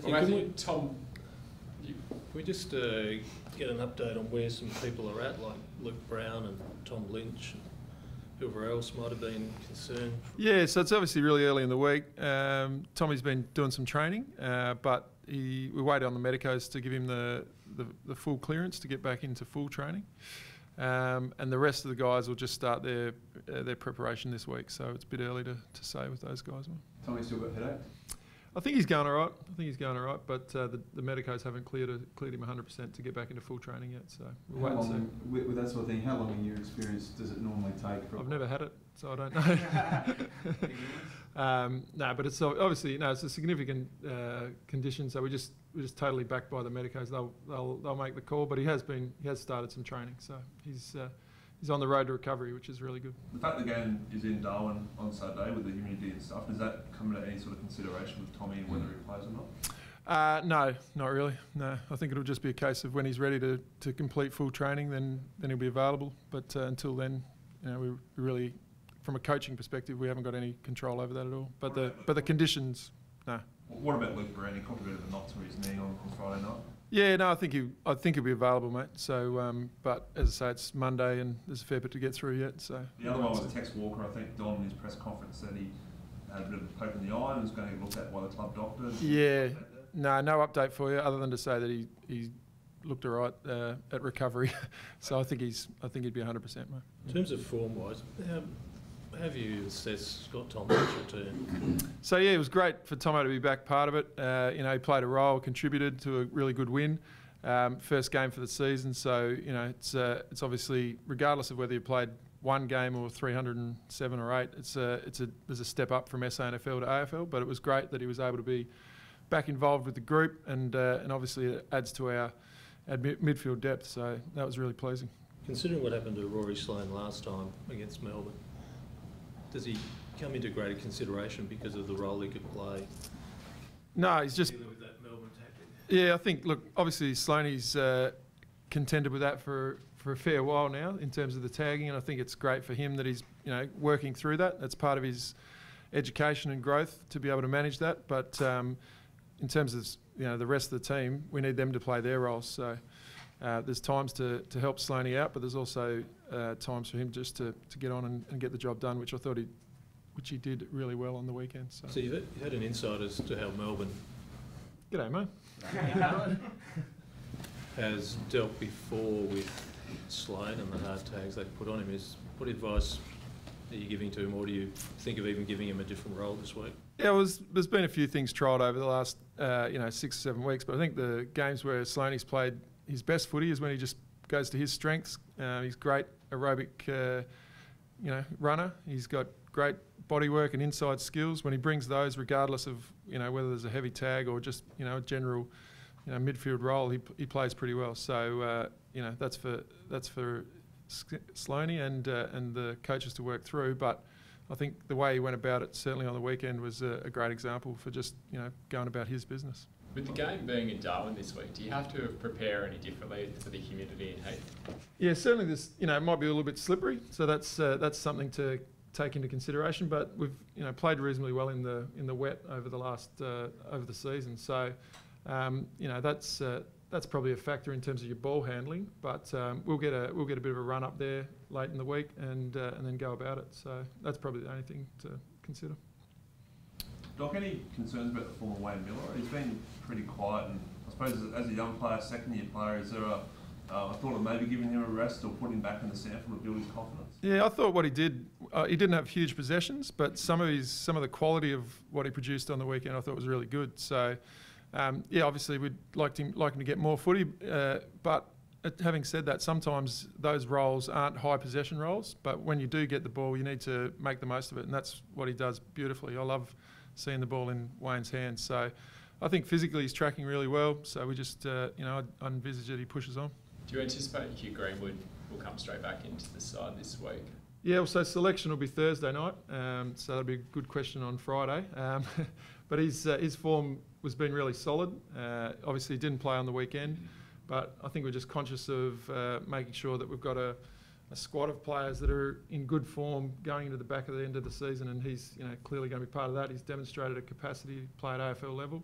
Tom, can we just get an update on where some people are at, like Luke Brown and Tom Lynch and whoever else might have been concerned? Yeah, so it's obviously really early in the week. Tommy's been doing some training, but we waited on the medicos to give him the full clearance to get back into full training. And the rest of the guys will just start their preparation this week, so it's a bit early to say with those guys. Tommy's still got headache? I think he's going all right. But the medicos haven't cleared him 100% to get back into full training yet. So we'll wait and see. With that sort of thing, how long in your experience does it normally take? I've never had it, so I don't know. No, but it's obviously it's a significant condition. So we're just totally backed by the medicos. They'll make the call, but he has started some training, so he's on the road to recovery, which is really good. The fact the game is in Darwin on Saturday with the humidity and stuff, does that come into any sort of consideration with Tommy and whether he plays or not? No, not really. No, I think it'll just be a case of when he's ready to complete full training, then he'll be available. But until then, we really, from a coaching perspective, we haven't got any control over that at all. But the conditions, no. What about Luke Brown? He caught a bit of a knock to his knee on Friday night. Yeah, no, I think he'll be available, mate. So, but as I say, it's Monday and there's a fair bit to get through yet. So the other one was Tex Walker. I think Don in his press conference said he had a bit of a poke in the eye and was going to get looked at by the club doctor. Yeah, no update for you other than to say that he looked all right at recovery. So I think he'd be 100%, mate. In terms of form wise, how have you assessed Scott Thompson's return? So yeah, it was great for Tomo to be back part of it. He played a role, contributed to a really good win. First game for the season, so it's obviously, regardless of whether you played one game or 307 or 8, there's a step up from SANFL to AFL. But it was great that he was able to be back involved with the group, and obviously it adds to our midfield depth. So that was really pleasing. Considering what happened to Rory Sloane last time against Melbourne, does he come into greater consideration because of the role he could play? No, he's just... With that Melbourne tactic? Yeah, I think, look, obviously Sloaney's contended with that for a fair while now in terms of the tagging, and I think it's great for him that he's working through that. That's part of his education and growth to be able to manage that. But in terms of the rest of the team, we need them to play their roles. So there's times to help Sloaney out, but there's also times for him just to get on and get the job done, which I thought he did really well on the weekend. So you've had an insight as to how Melbourne... G'day, mate. ...has dealt before with Sloane and the hard tags they put on him. What advice are you giving to him, or do you think of even giving him a different role this week? Yeah, there's been a few things trialled over the last 6 or 7 weeks, but I think the games where Sloaney's played his best footy is when he just goes to his strengths. He's great aerobic, runner. He's got great body work and inside skills. When he brings those, regardless of whether there's a heavy tag or just a general midfield role, he plays pretty well. So that's for Sloaney and the coaches to work through. But I think the way he went about it, certainly on the weekend, was a great example for just going about his business. With the game being in Darwin this week, do you have to prepare any differently for the humidity and heat? Yeah, certainly this it might be a little bit slippery, so that's something to take into consideration. But we've played reasonably well in the wet over the last over the season, so that's probably a factor in terms of your ball handling. But we'll get a bit of a run up there late in the week and then go about it. So that's probably the only thing to consider. Doc, any concerns about the former Wayne Miller? He's been pretty quiet, and I suppose as a young player, second-year player, is there a thought of maybe giving him a rest or putting him back in the sample to build his confidence? Yeah, I thought what he did, he didn't have huge possessions, but some of the quality of what he produced on the weekend I thought was really good. So, obviously we'd like him to get more footy, but having said that, sometimes those roles aren't high possession roles, but when you do get the ball, you need to make the most of it, and that's what he does beautifully. I love seeing the ball in Wayne's hands. So I think physically he's tracking really well. So we just, I envisage that he pushes on. Do you anticipate Hugh Greenwood will come straight back into the side this week? Yeah, so selection will be Thursday night. So that'll be a good question on Friday. But his form has been really solid. Obviously he didn't play on the weekend, but I think we're just conscious of making sure that we've got a squad of players that are in good form going into the back of the end of the season, and he's clearly going to be part of that. He's demonstrated a capacity to play at AFL level.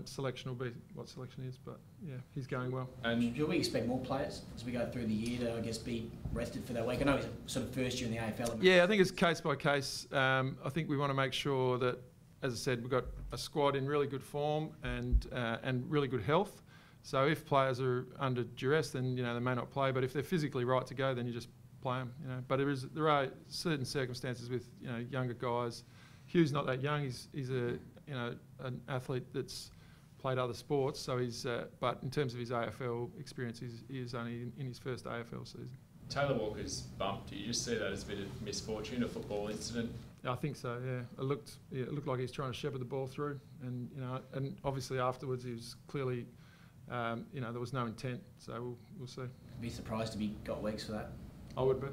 Selection will be what selection is, but yeah, he's going well. And should we expect more players as we go through the year to, I guess, be rested for that week? I know it's sort of first year in the AFL. Yeah, I think it's case by case. I think we want to make sure that, as I said, we've got a squad in really good form and really good health. So if players are under duress, then they may not play. But if they're physically right to go, then you just play them. But there are certain circumstances with younger guys. Hugh's not that young. He's an athlete that's played other sports. So but in terms of his AFL experience, he is only in his first AFL season. Taylor Walker's bump. Do you just see that as a bit of misfortune, a football incident? I think so. Yeah, it looked like he was trying to shepherd the ball through, and and obviously afterwards he was clearly, there was no intent. So we'll see. Be surprised if he got weeks for that. I would be.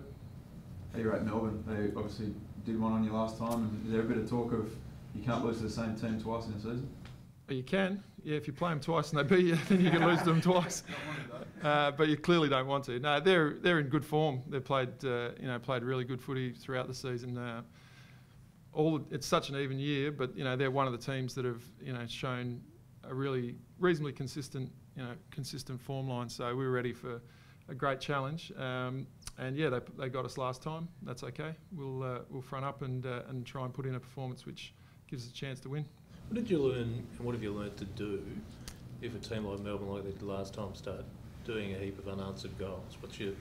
How you rate Melbourne? They obviously did one on you last time, and is there a bit of talk of you can't lose to the same team twice in a season? Well, you can. Yeah, if you play them twice and they beat you, then you can lose to them twice. But you clearly don't want to. No, they're in good form. They've played really good footy throughout the season. It's such an even year, but they're one of the teams that have shown a really reasonably consistent form line. So we were ready for a great challenge. And yeah, they got us last time. That's okay. We'll front up and try and put in a performance which gives us a chance to win. What did you learn, and what have you learned to do if a team like Melbourne, like they did last time, start doing a heap of unanswered goals? What's your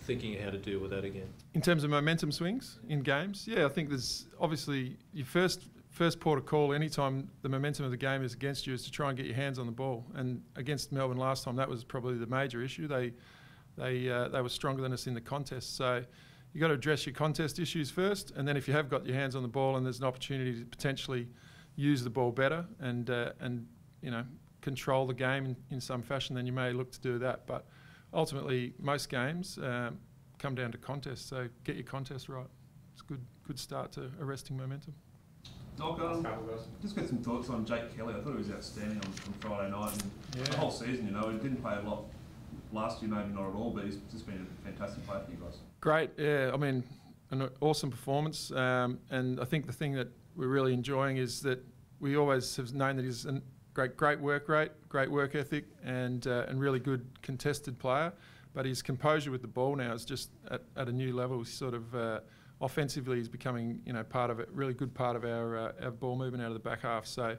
thinking of how to deal with that again? In terms of momentum swings in games, yeah, I think there's obviously your first port of call anytime the momentum of the game is against you is to try and get your hands on the ball. And against Melbourne last time, that was probably the major issue. They were stronger than us in the contest. So you've got to address your contest issues first, and then if you have got your hands on the ball and there's an opportunity to potentially use the ball better and control the game in some fashion, then you may look to do that. But ultimately, most games come down to contest. So get your contest right. It's a good start to arresting momentum. Doc, just get some thoughts on Jake Kelly. I thought he was outstanding on Friday night and the whole season. He didn't play a lot last year, maybe not at all, but he's just been a fantastic player for you guys. Great, yeah. I mean, an awesome performance. And I think the thing that we're really enjoying is that we always have known that he's a great work rate, great work ethic, and really good contested player. But his composure with the ball now is just at a new level. He's sort of offensively, he's becoming part of it, really good part of our ball movement out of the back half. So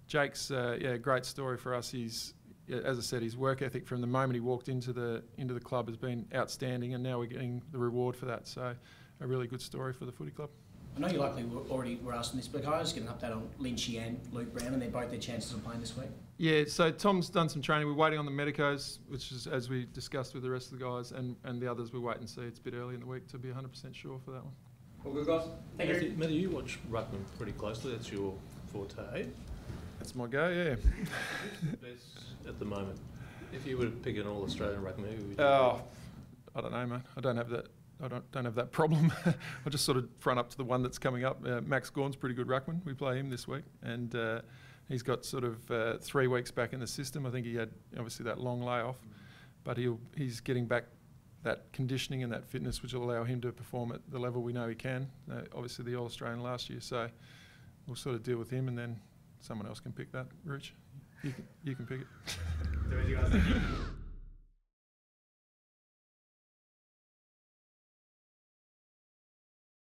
Jake's a great story for us. He's, as I said, his work ethic from the moment he walked into the club has been outstanding, and now we're getting the reward for that. So a really good story for the footy club. I know you likely already were asking this, but can I just get an update on Lynchy and Luke Brown, and they're both their chances of playing this week? Yeah, so Tom's done some training. We're waiting on the medicos, which is, as we discussed with the rest of the guys, and the others we'll wait and see. It's a bit early in the week to be 100% sure for that one. All good, guys. Thank you. Matthew, you watch ruckman pretty closely. That's your forte. That's my go, yeah. Best at the moment. If you were to pick an all-Australian ruckman, who would you I don't know, mate. I don't have that. I don't have that problem. I just sort of front up to the one that's coming up. Max Gawn's pretty good ruckman. We play him this week, and he's got sort of 3 weeks back in the system. I think he had obviously that long layoff, but he's getting back that conditioning and that fitness, which will allow him to perform at the level we know he can. Obviously, the All-Australian last year, so we'll sort of deal with him, and then someone else can pick that. Rich, you can pick it.